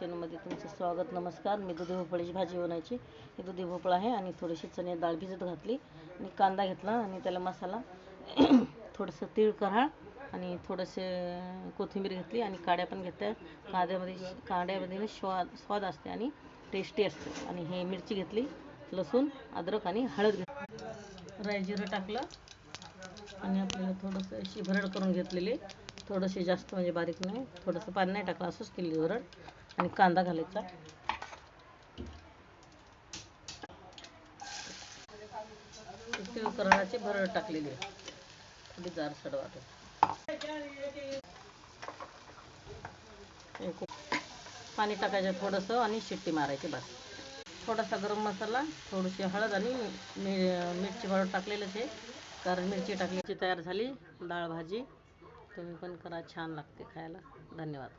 चॅनलमध्ये तुमचं स्वागत. नमस्कार. मी दुधी भोपळ्याची भाजी बनवायची. ही दुधी भोपळा आहे आणि थोडीशी चणे डाळ भिजत घातली आणि कांदा घेतला आणि त्याला मसाला थोडंसं तीळ कराळ आणि थोडेसे कोथिंबीर घेतली आणि काड्या पण घेतल्या. कांद्यामध्ये स्वाद असते आणि टेस्टी असते. आणि हे मिरची घेतली, लसूण, अद्रक आणि हळद घेतली, राई जिरं टाकलं आणि आपल्याला थोडंसं अशी भरड करून घेतलेली, थोडंसे जास्त म्हणजे बारीक नाही, थोडंसं पाणी नाही टाकलं, असंच केली भरड. आणि कांदा घालायचा, तीळ कराळाची भरड टाकलेली आहे, थोडी जाडसर वाटत. पाणी टाकायचं थोडंसं आणि शिट्टी मारायची बस. थोडासा गरम मसाला, थोडीशी हळद आणि मिरची पावडर टाकलेलंच आहे, कारण मिरची टाकल्याची तयार झाली डाळ भाजी. तुम्ही पण करा, छान लागते खायला. धन्यवाद.